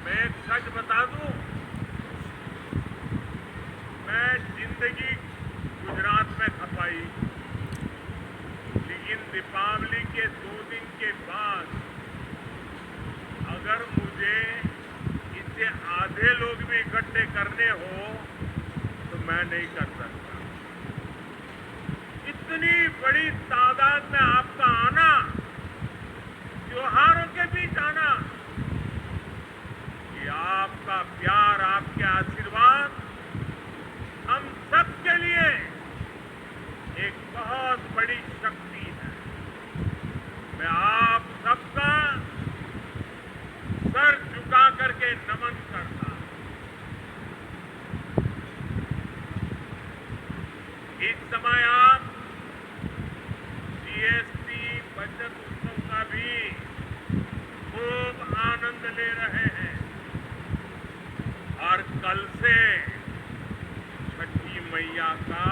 मैं एक सच बता दूं, मैं जिंदगी गुजरात में खपाई, लेकिन दीपावली के 2 दिन के बाद अगर मुझे इससे आधे लोग भी इकट्ठे करने हो तो मैं नहीं कर सकता। इतनी बड़ी तादाद में आपका आना, त्योहारों के बीच आना, ये आपका प्यार, आपके आशीर्वाद हम सबके लिए एक बहुत बड़ी शक्ति है। मैं आप सबका सर झुका करके नमन करता हूं। इस समय आप जीएसटी बचत उत्सव का भी खूब आनंद ले रहे हैं और कल से छठी मैया का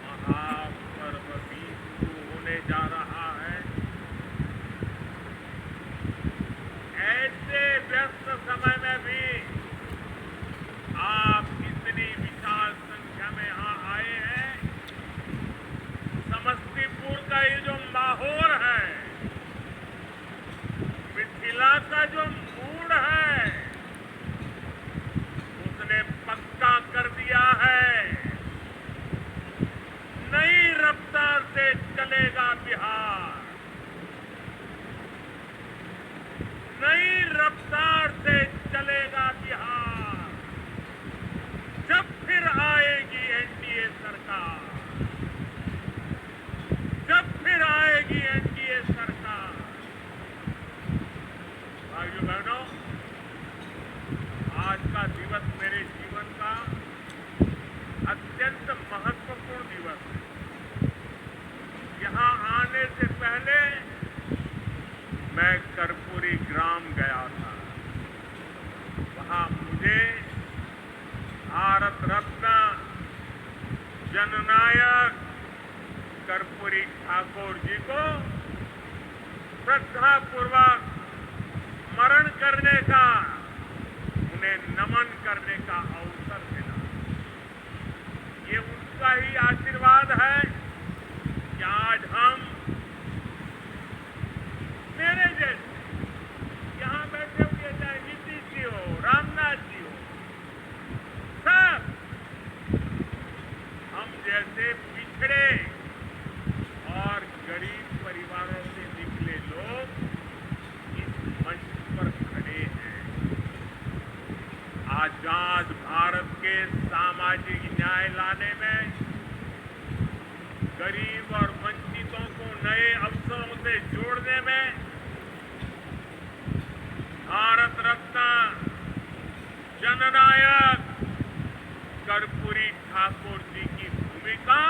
महापर्व भी शुरू होने जा रहा है। ऐसे व्यस्त समय में भी आप इतनी विशाल संख्या में यहाँ आए हैं। समस्तीपुर का ये जो माहौल है, मिथिला का जो मूड है, उसने पक्का कर दिया है नई रफ्तार से चलेगा बिहार, नई रफ्तार से चलेगा बिहार। जब फिर आएगी एनडीए सरकार, जब फिर आएगी एनडीए सरकार। भाइयों बहनों, आज का दिवस मेरे जीवन का अत्यंत महत्वपूर्ण दिवस है। यहाँ आने से पहले मैं कर्पूरी ग्राम गया था। वहाँ मुझे भारत रत्न जननायक कर्पूरी ठाकुर जी को श्रद्धापूर्वक स्मरण करने का, उन्हें नमन करने का अवसर मिला। ये उनका ही आशीर्वाद है कि आज हम मेरे जैसे यहाँ बैठे हुए, चाहे नीतीश जी हो, रामनाथ जी हो, सब हम जैसे पिछड़े और गरीब परिवारों से निकले लोग इस मंच पर खड़े हैं। आजाद भारत के सामाजिक न्याय लाने में, गरीब और वंचितों को नए अवसरों से जोड़ने में भारत रत्न जननायक कर्पूरी ठाकुर जी की भूमिका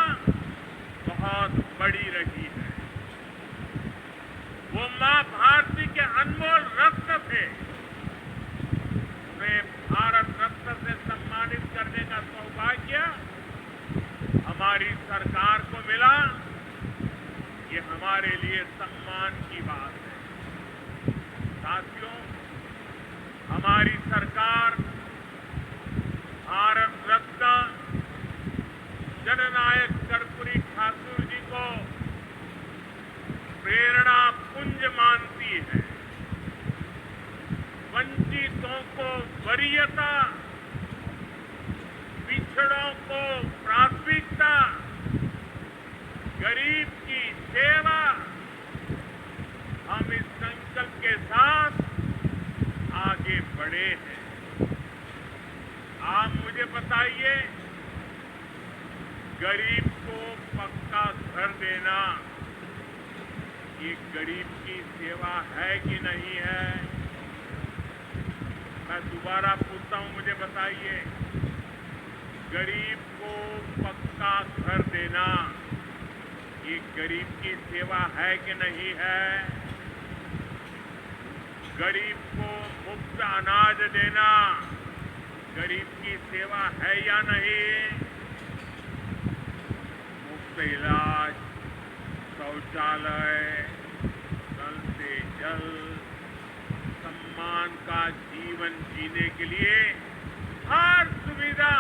बहुत बड़ी रही है। वो मां भारती के अनमोल रत्न थे। उन्हें भारत रत्न से सम्मानित करने का सौभाग्य हमारी सरकार को मिला। ये हमारे लिए सम्मान की बात है। साथियों, हमारी सरकार भारत रत्न जननायक कर्पूरी ठाकुर जी को प्रेरणा पुंज मानती है। वंचितों को वरीयता, पिछड़ों को प्राथमिकता, गरीब की सेवा, हम इस संकल्प के साथ आगे बढ़े हैं। आप मुझे बताइए, गरीब को पक्का घर देना ये गरीब की सेवा है कि नहीं है? मैं दोबारा पूछता हूं, मुझे बताइए, गरीब को पक्का घर देना ये गरीब की सेवा है कि नहीं है? गरीब को मुफ्त अनाज देना गरीब की सेवा है या नहीं? मुफ्त इलाज, शौचालय, नल से जल, सम्मान का जीवन जीने के लिए हर सुविधा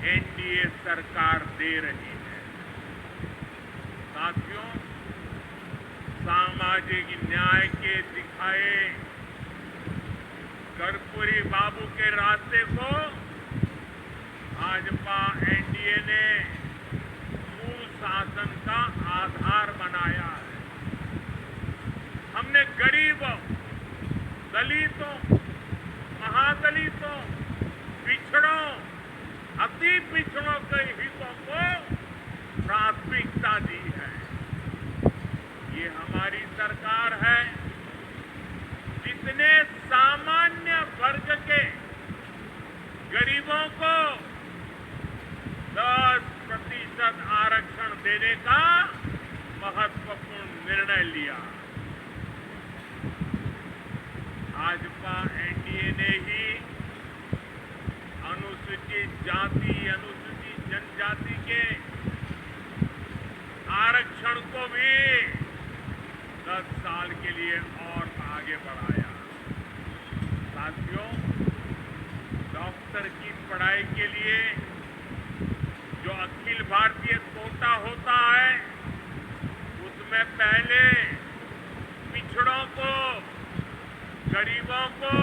एनडीए सरकार दे रही है। साथियों, सामाजिक न्याय के दिखाए कर्पूरी बाबू के रास्ते को भाजपा एनडीए ने सुशासन का आधार बनाया है। हमने गरीबों, दलितों, महादलितों, पिछड़ों, अति पिछड़ों के हितों को प्राथमिकता दी है। ये हमारी सरकार है जिसने सामान्य वर्ग के गरीबों को 10% आरक्षण देने का महत्वपूर्ण निर्णय लिया। भाजपा एनडीए ने ही अनुसूचित जाति, अनुसूचित जनजाति के आरक्षण को भी 10 साल के लिए और आगे बढ़ाया। साथियों, डॉक्टर की पढ़ाई के लिए जो अखिल भारतीय कोटा होता है, उसमें पहले पिछड़ों को, गरीबों को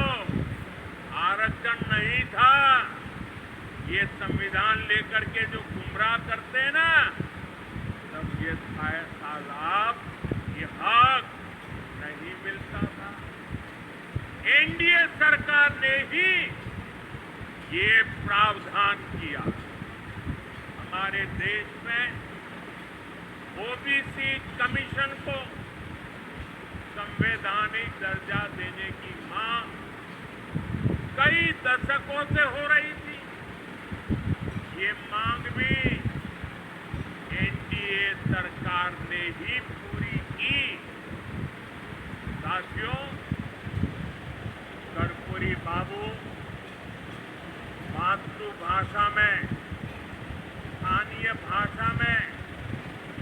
आरक्षण नहीं था। ये संविधान लेकर के जो गुमराह करते हैं ना, तब ये लाभ, ये हक नहीं मिलता था। एनडीए सरकार ने ही ये प्रावधान किया। हमारे देश में ओबीसी कमीशन को संवैधानिक दर्जा देने की मांग कई दशकों से हो रही थी। ये मांग भी एनडीए सरकार ने ही पूरी की। साथियों, कर्पूरी बाबू मातृभाषा में, स्थानीय भाषा में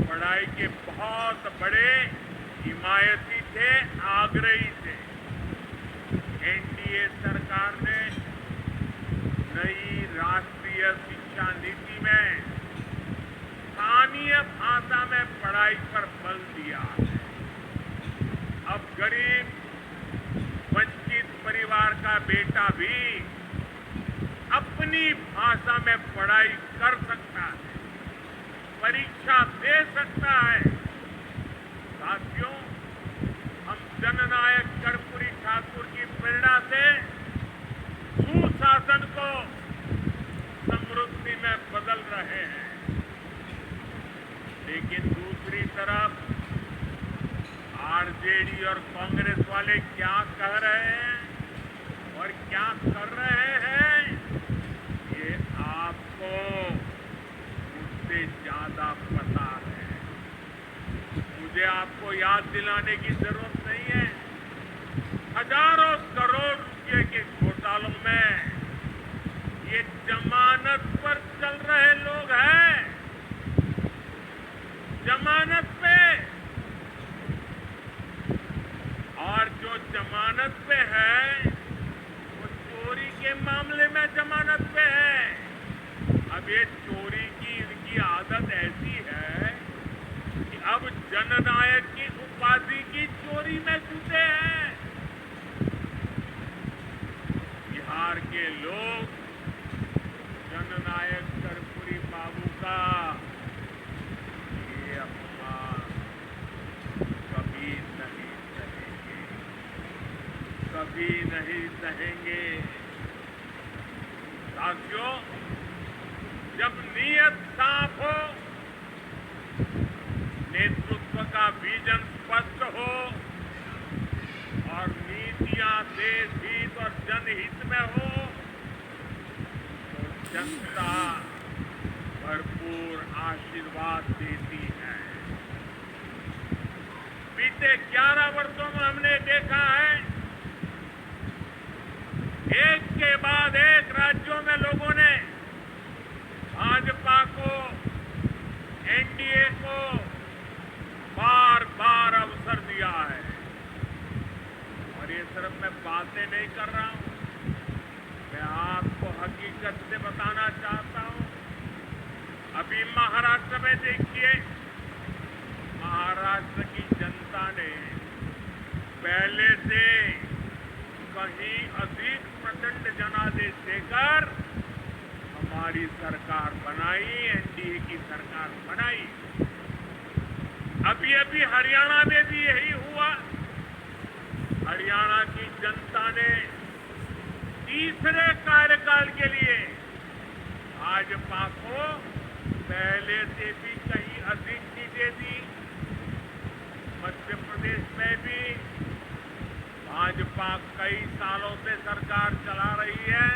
पढ़ाई के बहुत बड़े हिमायती थे, आग्रही थे। एनडीए सरकार ने नई राष्ट्रीय शिक्षा नीति में स्थानीय भाषा में पढ़ाई पर बल दिया है। अब गरीब वंचित परिवार का बेटा भी अपनी भाषा में पढ़ाई कर सकता है, परीक्षा दे सकता है। साथियों, हम जननायक कर्पूरी ठाकुर की प्रेरणा से सुशासन को समृद्धि में बदल रहे हैं। लेकिन दूसरी तरफ आरजेडी और कांग्रेस वाले क्या कह रहे हैं और क्या कर रहे हैं, ये आपको मुझसे ज्यादा पता है। मुझे आपको याद दिलाने की जरूरत नहीं है। हजारों करोड़ रुपए के घोटालों में ये जमानत पर चल रहे लोग हैं, जमानत पे। और जो जमानत पे है वो चोरी के मामले में जमानत पे है। अब ये चोरी की इनकी आदत ऐसी है कि अब जननायक की उपाधि की चोरी में जुटे हैं। बिहार के लोग जननायक कर्पूरी बाबू का ये अपमान कभी नहीं सहेंगे, कभी नहीं सहेंगे। साथियों, जब नीयत साफ हो, नेतृत्व का विजन स्पष्ट हो और नीतियां देश हित और जनहित में हो, तो जनता भरपूर आशीर्वाद देती है। बीते 11 वर्षों में हमने देखा है, एक के बाद एक राज्यों में लोगों ने भाजपा को, एनडीए को बार बार अवसर दिया है और ये ये सिर्फ मैं बातें नहीं कर रहा हूं, मैं आपको हकीकत से बताना चाहता हूं। अभी महाराष्ट्र में देखिए, महाराष्ट्र की जनता ने पहले से कहीं अधिक प्रचंड जनादेश देकर हमारी सरकार बनाई, एनडीए की सरकार बनाई। अभी अभी हरियाणा में भी यही हुआ। हरियाणा की जनता ने तीसरे कार्यकाल के लिए भाजपा को पहले से भी कहीं अधिक सीटें दी। मध्य प्रदेश में भी भाजपा कई सालों से सरकार चला रही है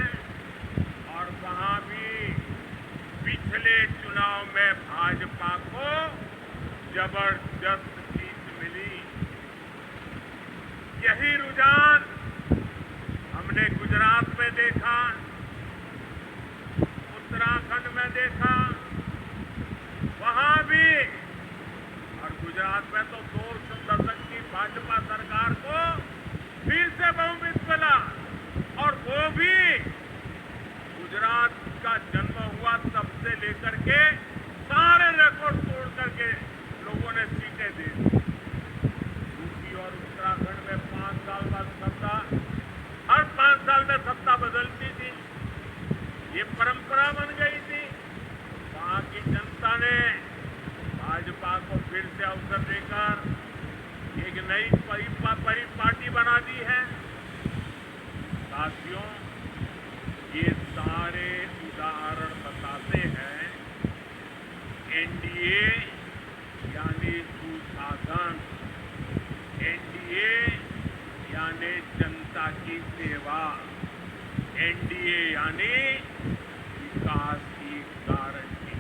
और वहां भी पिछले चुनाव में भाजपा को जबरदस्त जीत मिली। यही रुझान हमने गुजरात में देखा, उत्तराखंड में देखा, वहां भी। और गुजरात में तो 2 दशक की भाजपा सरकार को फिर से बहुमत मिला, और वो भी गुजरात का जन्म हुआ तब से लेकर के सारे रिकॉर्ड तोड़ करके लोगों ने सीटें दी। यूपी और उत्तराखंड में 5 साल बाद सत्ता, हर 5 साल में सत्ता बदलती थी, ये परंपरा बन गई थी। वहां की जनता ने भाजपा को फिर से अवसर देकर एक नई पार्टी बना दी है। साथियों, ये सारे उदाहरण बताते हैं एनडीए यानी सुशासन, एनडीए यानी जनता की सेवा, एनडीए यानी विकास की गारंटी।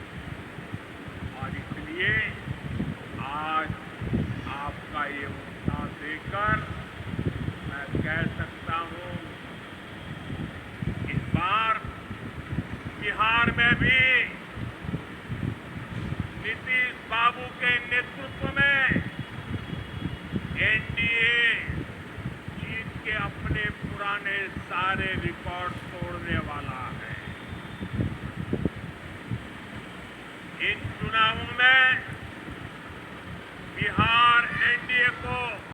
और इसलिए आज आपका ये उत्साह देकर मैं कह सकता हूं, इस बार बिहार में भी नीतीश बाबू के नेतृत्व में एनडीए जीत के अपने पुराने सारे रिकॉर्ड तोड़ने वाला है। इन चुनावों में बिहार एनडीए को